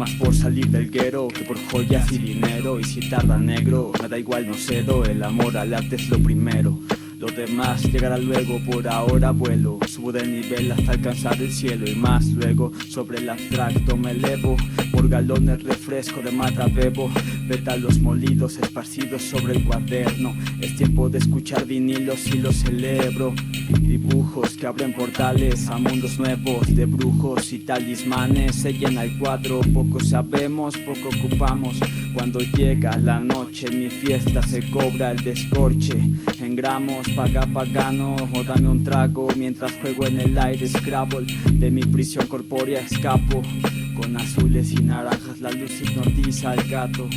más por salir del guero que por joyas y dinero. Y si tarda negro, me da igual, no cedo. El amor al arte es lo primero, lo demás llegará luego. Por ahora vuelo, subo de nivel hasta alcanzar el cielo y más luego. Sobre el abstracto me elevo, por galones refresco de mata bebo. Pétalos molidos esparcidos sobre el cuaderno. Es tiempo de escuchar vinilos y los celebro. Dibujos que abren portales a mundos nuevos de brujos y talismanes. Se llena el cuadro, poco sabemos, poco ocupamos. Cuando llega la noche en mi fiesta se cobra el descorche en gramos. Paga pagano o dame un trago mientras juego en el aire Scrabble. De mi prisión corpórea escapo, con azules y naranjas la luz hipnotiza al gato.